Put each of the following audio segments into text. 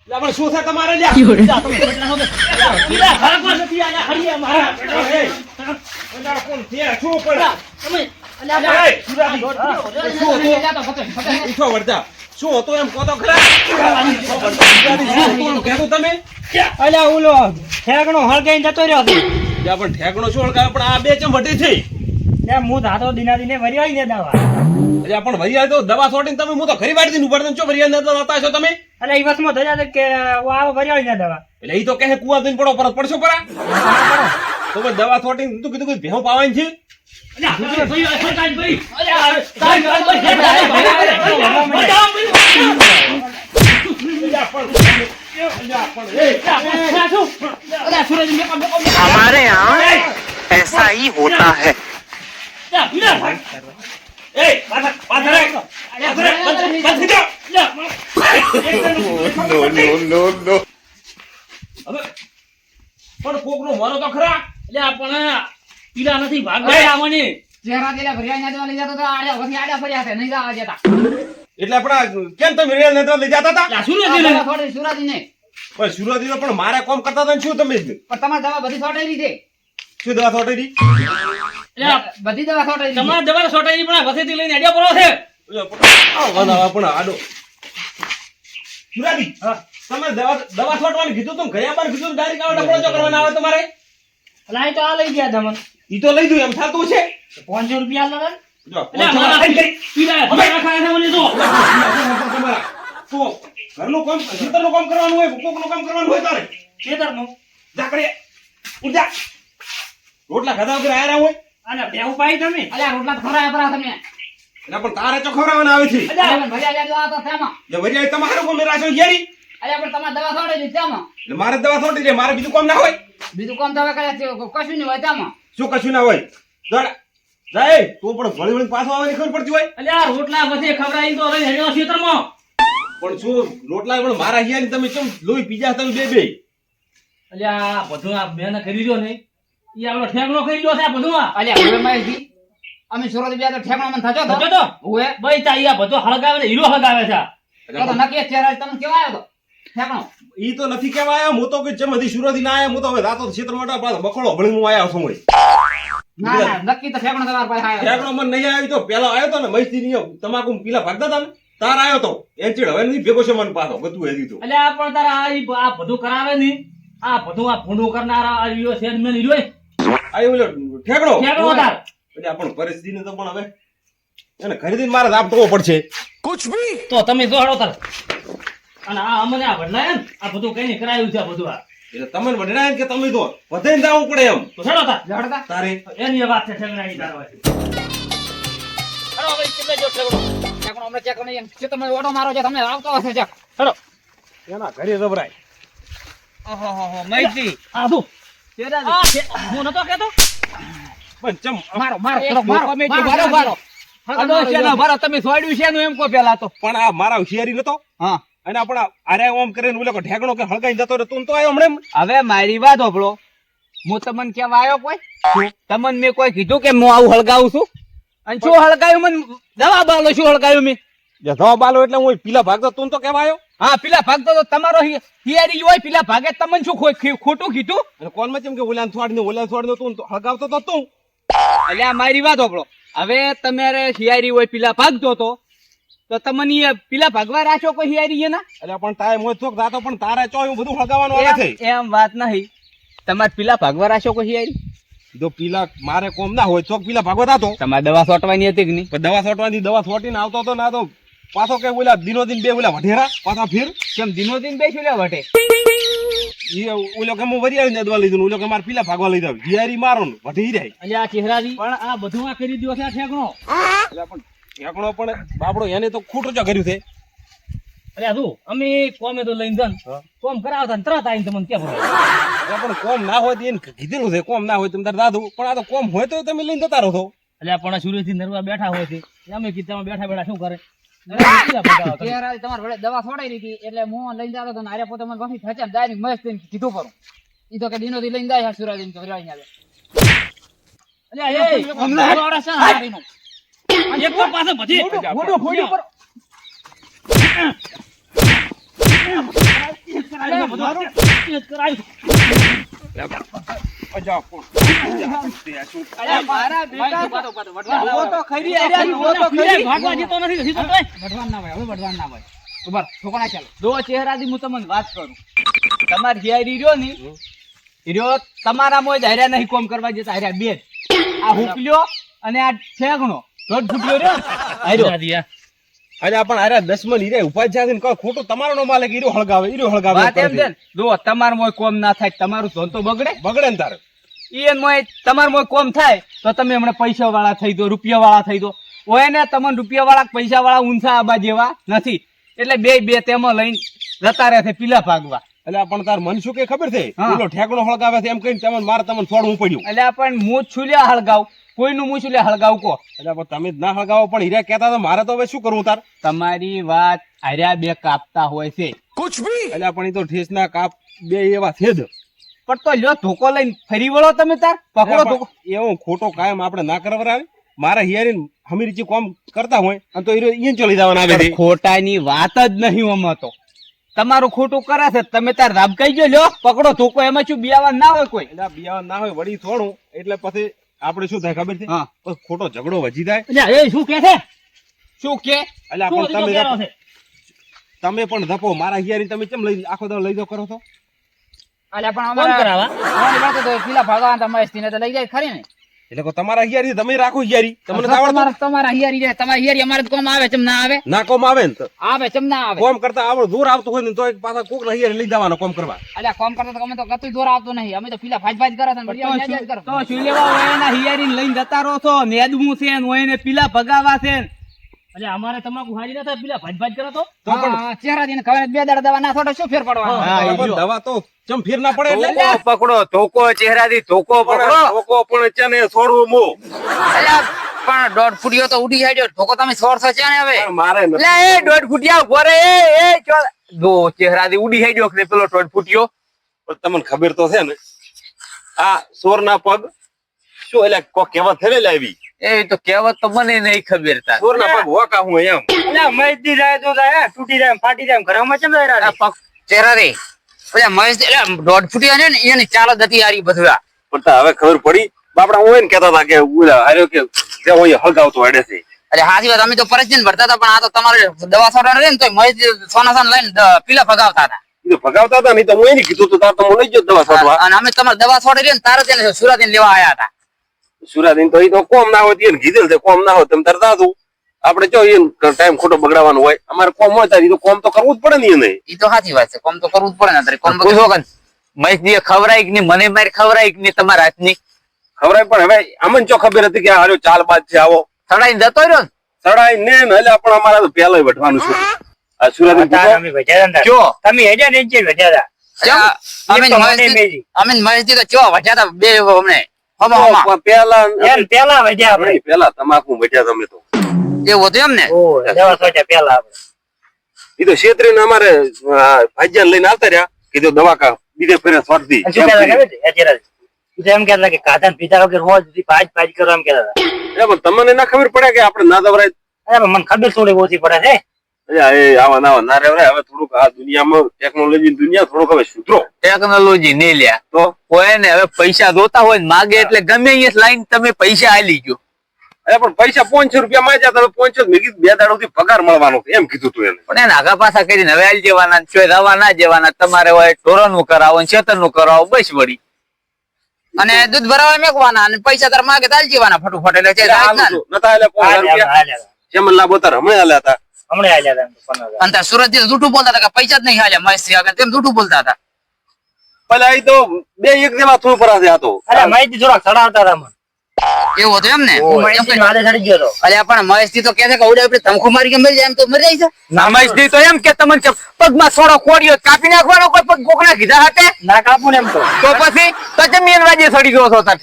આપણે શું થાય તમારે લ્યા તમે એટલા હો પીલા ખરાબ નથી આયા હરિયા મારા ઓલા કોણ છે શું પડ્યા તમે અલ્યા ઉઠો વરદા શું હતો એમ કહો તો ખરા કહેતો તમે અલ્યા ઓલો ઠેકણો હળગાઈને જતો રહ્યો છે ત્યાં પણ ઠેકણો શું હળગાવે પણ આ બે ચમ વટી થઈ ત્યાં હું ધાતો દિના દિને વરિયાળી ને દવા એટલે પણ વરિયાળ તો દવા છોડીને તમે હું તો ખરી વાડી દીધું પડે ચો વરિયાળ નતા હતા છો તમે એટલે એ વસમાં ધજા છે કે આ વરિયાળી ને દવા એટલે એ તો કહે કુવા દઈને પડો પરત પડશો પરા તો બસ દવા છોડીને તું કીધું કે ભેહું પાવાની છે हमारे यहाँ ऐसा ही होता है પણ કોકનો મારો તો ખરા એટલે પણ પીલા નથી ભાગવા આવવાની ચહેરા દેલા ભરિયા ના દેવા લઈ જતો તો આડ્યા વધી આડ્યા પડ્યા છે નહીં જવા દેતા એટલે આપણા કેમ તમે રેલ નેતા લઈ જતા હતા થોડી સુરાજી ને પણ સુરતી તો પણ મારે કોમ કરતા હતા ને શું તમે પણ તમારી દવા બધી છોટાઈ છે શું દવા છોટી બધી દવા છોટાઈ તમારા દવા છોટાઈ પણ વસેથી લઈને અડ્યા પડો છે પણ આડો સુરાજી તમે દવા છોટવાનું કીધું તું ગયા બાર કીધું ડાયરેક્ટ આવો ડબડો કરવાના આવે તમારે લાઈ તો આ લઈ ગયા તમને ઈ તો લઈ દઉં એમ થતું છે 500 રૂપિયા લગન જો એટલે મારા પીલા ભરા ખાય છે મને તો તો ઘરનું કામ ખેતરનું કામ કરવાનું હોય કોકનું કામ કરવાનું હોય તારે ખેતરનું જાકડે ઉજા રોટલા ખાધા વગર આયા હોય અને બેહુ પાઈ તમે અલ્યા રોટલા ખરાયા પરા તમે એટલે પણ તારે તો ખવડાવવાના આવે છે અલ્યા ભરિયા જા આ તો તેમાં એટલે વરિયાળી તમારે કોમ રાખ્યો યારી અલ્યા પણ તમારી દવા છોટાઈ તેમાં એટલે મારે દવા છોટી દે મારે બીજું કામ ના હોય બીજું કામ દવા કર્યા છે કશું નહીં હોય તેમાં શું કશું ના હોય દોડ જાય તું પણ વળી વળી પાછો આવવાની ખબર પડતી હોય અલ્યા રોટલા વસે ખવરાઈ તો લઈને હેડ્યો ખેતરમાં પણ શું રોટલા પણ મારા હિયાની તમે કેમ લોહી પીજા તમે બે અલ્યા બધું આ બેને કરી રહ્યો ને ઈ આપણો ઠેકણો કરી રહ્યો છે આ બધું આ અલ્યા હવે મહેશજી અમે સુરત બે તો ઠેકણો મન થજો થતો તો ઓએ ભાઈ તા ઈ આ બધો હળગાવે ને હીરો હળગાવે છે તો નક્કી ચહેરા તમને કેવા આવ્યો તો ઠેકણો ઈ તો નથી કેવા આવ્યો હું તો કે જેમ હજી સુરતી ના આવ્યો હું તો હવે રાતો ક્ષેત્ર માટે પાછો બખડો ભણી હું આવ્યો છું ના ના નક્કી તો ઠેકણો તમારા પાસે આવ્યો ઠેકડો મને નહીં આવ્યો તો પેલા આવ્યો તો ને મસ્તી નહીં તમાકુ પીલા ભાગતા હતા ને તાર આવ્યો તો એનચીડ હવે નહીં ભેગો છે મને પાછો બધું હેદી તો અલ્યા પણ તારા આ બધું કરાવે ને આ બધું આ ભૂંડું કરનારા આ ઈયો સેલ્સમેન ઈયો આયો ઓલો ઠેકડો ઠેકણો તાર એટલે આપણ પરિસ્થિતિને તો પણ હવે એને ખરીદીને મારે દાબ ધોવો પડશે તો તમે જોડો તાર અને આ અમને આ બદલાય ને આ બધું કઈ નહીં કરાયું છે આ બધું આ એટલે તમે વઢણાય કે તમે તો વધાઈને જાવું પડે એમ તો છેડો તાર લડતા તારે એની વાત છે ઠેકણાની તાર વાત અરે હવે કેટલે જો ઠેકણો અમને ચેક નહીં છે તમે ઓટો મારો છે તમને આવતો હશે ચેક હેડો એના ઘરે જબરાય ઓહો મહેશજી આ શું હું નતો કેતો પણ ચમ મારો તમે છોડ્યું છે એમ કો પેલા તો પણ આ મારા હોશિયારી નતો હા અને આપણા આરે ઓમ કરીને ઓલો ઠેકણો કે હળગાઈ જતો રે તું તો આયો હમણે હવે મારી વાત હોભળો હું તમને કેવા આવ્યો કોઈ તમને મેં કોઈ કીધું કે હું આવું હળગાવું છું અને શું હળગાયું મને દવા બાલો શું હળગાયું મેં જવા બાલો એટલે હું પીલા ભાગતો તું તો કેવા આવ્યો હા પેલા ભાગતો તો તમારો હિયારી હોય પેલા ભાગે તમને શું ખોટું કીધું અને કોણ માં ચમ કે ઓલાન છોડીને તું તો હળગાવતો તો તું એટલે મારી વાત હોભળો હવે તમારે હિયારી હોય પેલા ભાગતો તો તમને પેલા ભાગવા રાખો કોઈ હિયારી ના એટલે પણ તારે મોજ ચોક જાતો પણ તારે ચો એવું બધું હળગાવવાનું આવે છે એમ વાત નહીં તમારે પેલા ભાગવા રાખો કોઈ હિયારી જો પીલા મારે કોમ ના હોય ચોક પીલા ભાગવત હતો તમારે દવા છોટવાની હતી કે નહીં પણ દવા છોટવાની દવા છોટીને આવતો હતો ના તો પાછો કે ઓલા દિનો દિન બે ઓલા વઢેરા પાછા ફીર કેમ દિનો દિન બેસી લે વટે ઓલો કે હું વરિયાળી દવા લઈ દઉં ઓલો કે મારે પીલા ભાગવા લઈ જાવ જીયારી મારો ને વઢી જાય અલ્યા ચહેરાજી પણ આ બધું આ કરી દ્યો છે આ ઠેકણો એટલે પણ ઠેકણો પણ બાપડો એને તો ખોટું જ કર્યું છે અલ્યા તું અમે કોમે તો લઈને જન કોમ કરાવતા ને તરત આવીને તમને કેમ એટલે પણ કોમ ના હોય તો એને કીધેલું છે કોમ ના હોય તો તારે દાદુ પણ આ તો કોમ હોય તો તમે લઈને જતા રહો છો અલ્યા પણ સુરેશથી નરવા બેઠા હોય છે અમે કીધું બેઠા બેઠા શું કરે તમારે દવા છોડાઈ લીધી એટલે હું લઈને જતો હતો આરે પોતે મને પછી થચા ડાયરેક્ટ મસ્ત કીધું કરું ઈ તો કે દિનો થી લઈને જાય સુરાજી તો ફેરવાઈ આવે અલ્યા એ અમને વાળા છે હારીનો એક વાર પાછો ભજી મોટો ફોડી પર બધું કરાયું. અજા કોણ અરે મારા બેટા પાડો, પાડો, વઢવા જુઓ તો ખરી અરે જુઓ તો ખરી ભાગવા જતો નથી, હજી તો તોય. વઢવાન ના ભાઈ હવે વઢવાન ના ભાઈ ઉભા છોકરા ચાલો દો ચહેરાથી હું તમને વાત કરું તમાર હિયારી રહ્યો ની રહ્યો તમારા મોય હાર્યા નહીં કોમ કરવા જતા હાર્યા બે જ. આ હુકલ્યો અને આ ઠેકણો દોઢ ફૂટ્યો રહ્યો હાર્યો દાદીયા. અરે પણ અરે 10 માં નીરે ઉભા છે ને કોઈ ખોટું તમારો નો માલિક ઈરો હળગાવે વાત એમ છે ને જો તમાર મોય કોમ ના થાય તમારું ધોન તો બગડે બગડે ને તારે ઈ મોય તમાર મોય કોમ થાય તો તમે હમણાં પૈસા વાળા થઈ દો રૂપિયા વાળા થઈ દો ઓય ને તમને રૂપિયા વાળા પૈસા વાળા ઊંચા આબા જેવા નથી એટલે બે તેમાં લઈને જતા રહે છે પીલા ભાગવા એટલે પણ તાર મન શું કે ખબર છે હા. પેલો ઠેકણો હળગાવે છે એમ કહીને તમને મારે તમને છોડવું પડ્યું એટલે પણ મું છુલ્યા હળગાવ કોઈનું મું છુલ્યા હળગાવ કો એટલે પણ તમે જ ના હળગાવો પણ હીરા કહેતા તો મારે તો હવે શું કરવું તાર તમારી વાત હાર્યા બે કાપતા હોય છે એટલે પણ એ તો ઠેસના કાપ બે એવા છે જ પણ તો લ્યો ધોકો લઈને ફરી વળો તમે તાર પકડો ધોકો એવું ખોટો કાયમ આપણે ના કરવા મારા હિયારી હમીરજી કોમ કરતા હોય અને તો ઈ ચલી જવાના આવે છે ખોટાની વાત જ નહીં આમાં તો તમારું ખોટું કરે છે તમે તાર રાબકાઈ ગયો લ્યો પકડો ધોકો એમાં શું બિયાવા ના હોય કોઈ એટલે બિયાવા ના હોય વળી થોડું એટલે પછી આપણે શું થાય ખબર છે હા. પછી ખોટો ઝઘડો વધી જાય અલ્યા, એ શું કે છે? શું કે એટલે શું પણ હજી તો કહેવાનો છે? તમે પણ ધપો મારા હિયારી તમે કેમ લઈ આખો દાડો લઈ જાઓ કરો છો અલ્યા પણ કોણ કરાવા? અમારી વાત તો પીલા ભાગવા તમારે સ્થિને તો લઈ જાય ખરી ને એટલે કહો તમારા હિયારી તમે રાખો હિયારી તમને તો આવડતું તમારા હિયારી જાય તમારા હિયારી અમારે તો કોમ આવે ચમ ના આવે ના કોમ આવે ને તો આવે ચમ ના આવે કોમ કરતા આવડું દૂર આવતું હોય ને તો એક પાછા કોક ના હિયારી લઈ જવાનો કોમ કરવા અલ્યા કોમ કરતા તો અમે તો કતું દોર આવતો નહીં અમે તો પીલા ભાજ કરે છે તો શું લેવા હોય એના હિયારી લઈને જતા રહો છો નેદમું છે ને હોય ને પીલા ભગાવા છે ને અલ્યા, અમારે તમાકુ હારી ના થાય, પેલા ભાજ કરો તો. તો પણ ચહેરા દીને ખબર બે દાડા દવા ના થોડો શું ફેર પડવાનો પણ દવા તો ચમ ફેર ના પડે એટલે પકડો ધોકો ચહેરાથી ધોકો પકડો ધોકો પણ છે ને છોડવું મો અલ્યા પણ દોઢ ફૂટ્યો તો ઉડી જાય ધોકો તમે છોડશો છે ને હવે મારે નથી. લે એ દોઢ ફૂટિયા ઉભો રે એ દો ચહેરાથી ઉડી હેડ્યો કે પેલો દોઢ ફૂટ્યો પણ તમને ખબર તો છે ને આ સોર ના પગ શું એટલે કોક કહેવત છે ને લાવી એ તો કહેવત તો મને નહીં ખબર તા સોર ના પગ હોકા હું એમ અલ્યા, મસ્જિદ જાય તો જાય, તૂટી જાય, ફાટી જાય, ઘરમાં ચમ જાય રાડે? ચહેરા રે ઓલા મહેશ દોઢ ફૂટ્યા ને એની ચાલ હતી યારી બધું પણ તા હવે ખબર પડી બાપડા હું એને કહેતા હતા કે ઓલા હાર્યો કે જે હોય હળગાવતો હેડે છે અરે હાથી વાત અમે તો પરજન ભરતા હતા પણ આ તો તમારે દવા સોડા રે ને તો મહેશ સોનાસાન લઈને પીલા ભગાવતા હતા એ તો ભગાવતા હતા નહીં તો હું એને કીધું તો તાર તો હું લઈ ગયો દવા છોડવા અને અમે તમારે દવા સોડી રે ને તારે તેને સુરત લેવા આવ્યા હતા સુરાદીન તો એ તો કોમ ના હોય એને કીધેલ છે કોમ ના હોય તમે તરત આતું આપણે જો એ ટાઈમ ખોટો બગડાવાનો હોય અમારે કોમ હોય તારી તો કોમ તો કરવું જ પડે ને એને એ તો સાચી વાત છે કોમ તો કરવું જ પડે ને તારે કોમ પૂછો કે મહેશજી ખવરાય કે નહીં મને મારી ખવરાય કે નહીં તમારા હાથની ખબર પણ હવે અમને જો ખબર હતી કે હારો ચાલ બાદ છે આવો સડાઈને જતો રહ્યો ને સડાઈ ને એટલે પણ અમારે તો પહેલા વઢવાનું છે આ સુરાદીન કયો તમે હેડ્યા ને જ વઢ્યા અમે મહેશ તો ચો વચ્યા બે અમને હમા પહેલા હતા. પેલા વઢ્યા આપણે. પહેલા તમાકુ વઢ્યા તમે તો એવું હતું એમ ને ઓહ, દવા સોચ્યા પેલા આપણે. એ તો છેતરીને અમારે ભાઈજાન લઈને આવતા રહ્યા કીધું દવા કા બીજે ફેરે સ્વાર્થી અને શું કહેતા ખબર છે? અત્યારે ઈ તો એમ કહેતા કે કાઢા ને પીધા વગર રોજ ભાજ કરો એમ કહેતા હતા. પણ તમને ના ખબર પડે કે આપણે ના દવરાય અરે પણ મને ખબર થોડી ઓછી પડે છે. એ આવા ના રેવરાય હવે થોડુંક આ દુનિયામાં ટેકનોલોજી દુનિયા થોડુંક હવે સુધરો ટેકનોલોજી નહીં લ્યા તો કોઈ ને હવે પૈસા જોતા હોય ને માગે એટલે ગમે અહીંયા લાઈન તમે પૈસા આલી ગયો અરે પણ પૈસા 500 રૂપિયા માંગ્યા તમે 500 મેં કીધું 2 દાડોથી પગાર મળવાનો છે એમ કીધું તું એને પણ એને આગા પાછા કરીને હવે આલી જવાના ને ચોય રવા ના જવાના તમારે હોય ઢોરનું કરાવો ને ખેતરનું કરાવો બસ વળી અને દૂધ ભરાવા મેકવાના અને પૈસા તાર માગે તાલ જીવાના ફટોફટ એટલે છે નતા એટલે 5000 રૂપિયા ચેમનલા બોતર હમણાં આલ્યા હતા હમણાં આલ્યા હતા 15,000. અને તાર સુરત થી જૂઠું બોલતા હતા કે પૈસા જ નહીં હાલ્યા મહેશ આગળ તેમ જૂઠું બોલતા હતા પેલા એ તો બે એક જેવા થોડું પર આ તો અરે માહિતી થોડાક ચડાવતા હતા મને. એવું હતું એમ ને માહિતી માથે ચડી ગયો હતો. અલ્યા પણ મહેશ થી તો કે છે કે ઉડે આપણે ધમખો મારી કે મરી જાય એમ તો મરી જાય છે નામાઈજી તો એમ કે તમને પગમાં સોડો કોડિયો કાપી નાખવાનો કોઈ પગ કોકના કીધા hatte ના કાપું ને એમ તો. તો પછી તો જમીન વાજે સડી ગયો છો તાર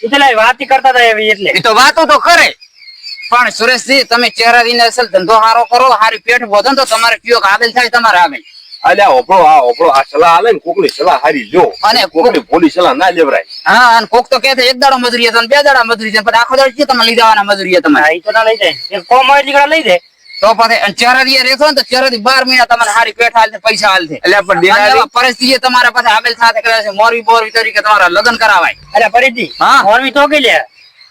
ઈ તો લાઈ વાત કરતા હતા એવી એટલે. એ તો વાતો તો કરે પણ સુરેશજી તમે ચહેરા દીને અસલ ધંધો સારો કરો હારી પેટ વધો ને તો તમારે કયો આગળ થાય તમારે આગળ અલ્યા ઓપડો આ સલાહ આલે ને કોકની સલાહ હારી જો અને કોકની ભોળી સલાહ ના લેવરાય હા અને કોક તો કે છે એક દાડો મજૂરી હતો ને બે દાડા મજૂરી છે પણ આખો દાડો છે તમે લઈ જવાના મજૂરી તમે હા, ઈ તો ના લઈ જાય. એક કોમ હોય એટલે લઈ જાય. તો પછી અને ચેહરાદી રહેશો ને તો ચેહરાદી 12 મહિના તમારે હારી પેટ હાલ પૈસા હાલ છે એટલે પણ દિનારી પરિસ્થિતિ તમારા પાસે આમેલ સાથે કરે છે મોરવી તરીકે તમારા લગ્ન કરાવાય. અરે ફરીથી હા મોરવી તો કે લે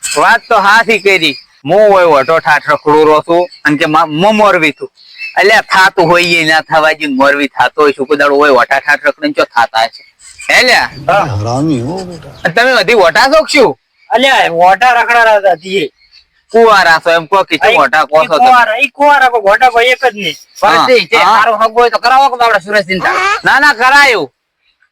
વાત તો હાથી કરી. હું હોય વટો ઠાઠ રખડું રહું છું અને કે મોરવી તું એટલે થાતું હોય એ ના થવા જ મોરવી થાતો હોય શું કદાડો હોય વટા ઠાઠ રખડીને ચો થાતા છે હેલ્યા તમે બધી વટા છો કે શું અલ્યા વોટા રખડા હતા તીએ કુવારા છો એમ કહો કે શું વટા કહો છો તમે? ઈ કુવારા કો વોટા કોઈ એક જ નહીં પરિસ્થિતિ છે હા. સારું હગ હોય તો કરાવો કે આપણે સુરેશ ચિંતા. ના ના કરાયું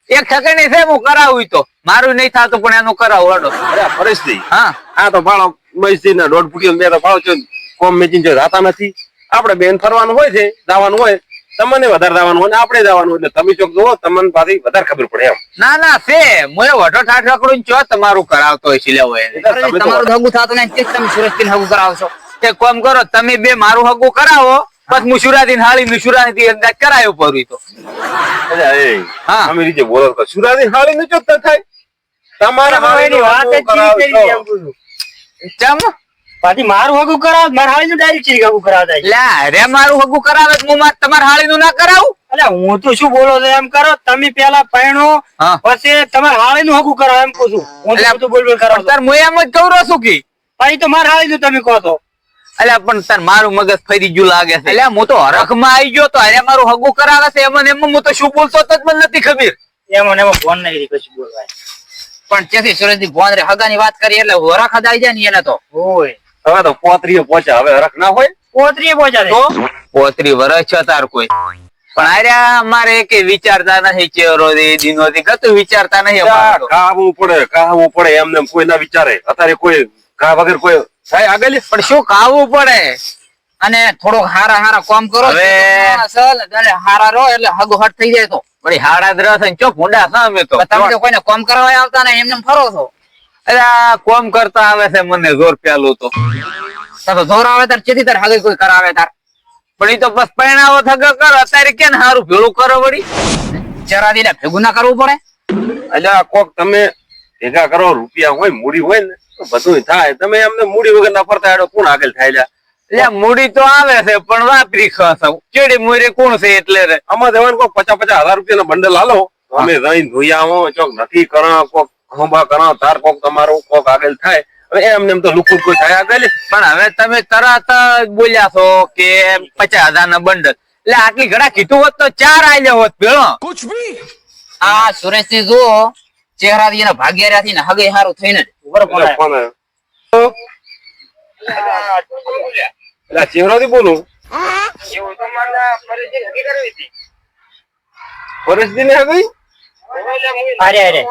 એક ઠકણી છે હું કરાવું તો મારું નહીં થતું પણ એનું કરાવું હડો અરે પરિસ્થિતિ હા આ તો ભાડો મસ્તી ના દોઢ ફૂટી બે તો ભાડો છે કોમ મેચિંગ જો રાતા નથી આપણે બેન ફરવાનું હોય છે જવાનું હોય તમને વધારે જવાનું હોય ને આપણે જવાનું એટલે તમે ચોક જુઓ તમને પાછી વધારે ખબર પડે એમ ના ના છે હું એ વટો ઠાઠ રખડું ચો તમારું કરાવતો હોય છે લેવો એને એટલે તમે તો તમારું હગું થતું નહીં તે જ તમે સુરેશ ચિંતા હગું કરાવશો. એક કામ કરો તમે બે મારું હગું કરાવો બસ મુશુરાથી હાળી મુશુરાથી અંદાજ કરાયો પડ્યું તો અરે એ હા. અમે રીતે બોલો તો સુરાજી હાળી ને ચોક થાય તમારે એની વાત જ ચીરી કરી એમ કહું છું. ચમ પાછી મારું હગું કરાવ મારા હાળી નું ડાયરેક્ટ ચીરી હગું કરાવતા છે. લા રે મારું હગું કરાવે તો હું તમારા હાળી નું ના કરાવું અલ્યા હું તો શું બોલો છો એમ કરો તમે પેલા પૈણો હા. પછી તમારે હાળી નું હગું કરાવ એમ કહું છું. હું તો અલ્યા, બધું બોલ બોલ કરાવ તાર હું એમ જ કહું છું કે પછી તો મારા હાળી નું તમે કહો તો અલ્યા પણ તાર મારું મગજ ફરી ગયું લાગે છે અલ્યા હું તો હરખમાં આવી ગયો તો અરે મારું હગું કરાવે છે એમાં ને એમાં હું તો શું બોલતો તો જ મને નથી ખબર એમાં ને એમાં ફોન નહીં રહી કશું બોલવાય પણ ત્યાંથી સુરેશજી ફોન રે હગાની વાત કરી એટલે વરાખ જ આવી જાય ને એને તો હોય હવે તો પોતરીએ પહોંચ્યા હવે હરખ ના હોય પોતરીએ પહોંચ્યા તો પોતરી વર્ષ છે તાર કોઈ પણ આર્યા મારે કે વિચારતા નથી ચેરો દે દિનો દે કતું વિચારતા નહીં અમારે તો. કાહવું પડે એમને એમ કોઈ ના વિચારે અત્યારે કોઈ ઘા વગર કોઈ થાય આગળ પણ શું ખાવું પડે અને થોડોક હારા કામ કરો હવે- અસલ અને હારા રહો એટલે હગો હટ થઈ જાય તો વળી હાડા દ્રસ અને ચો ભૂંડા છે અમે તો તમે તો કોઈને કામ કરવા આવતા ને એમને ફરો છો. અલ્યા કોમ કરતા આવે છે મને જોર પેલું તો તો જોર આવે તાર ચેતી તાર હગે કોઈ કરાવે તાર પણ ઈ તો બસ પરણાવો થગા કર અત્યારે કેમ હારું ભેળું કરો વળી ચરાદી ને ભેગું ના કરવું પડે. અલ્યા કોક તમે ભેગા કરો રૂપિયા હોય મૂડી હોય ને તો બધું થાય તમે એમને મૂડી વગર ના ફરતા એડો કોણ આગળ થાય લ્યા? એટલે મૂડી તો આવે છે પણ વાપરી ખાસા ચેડી મોરે કોણ છે એટલે રે આમાં દેવાનું કોક 50,000 રૂપિયા બંડલ હાલો અમે રહીને ધોઈ આવો ચોક નથી કરો કોક ખોબા કરો તાર કોક તમારું કોક આગળ થાય હવે એમને એમ તો લુકું કોઈ થાય આગળ પણ હવે તમે તરત જ બોલ્યા છો કે 50,000 ના બંડલ એટલે આટલી ઘડા કીધું હોત તો 4 આલ્યા હોત ભેળો આ સુરેશજી જુઓ ચહેરાથી એના ભાગ્યરાથી ને હગે હારું થઈને ઉપર ફોન આવ્યો. ફોન આવ્યો. એટલે ચહેરાથી બોલું પરિસ્થિતિ ને આગળ અરે અરે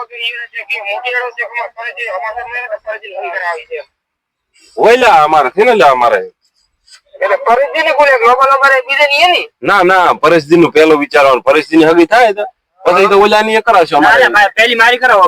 હોય લ્યા અમારે છે ને લ્યા અમારે ના ના પરિસ્થિતિ નું પેલો વિચારવાનું પરિસ્થિતિ હગી થાય તો પછી તો ઓલા ની કરાવશો ના, અમારે ના, પેલી મારી કરાવો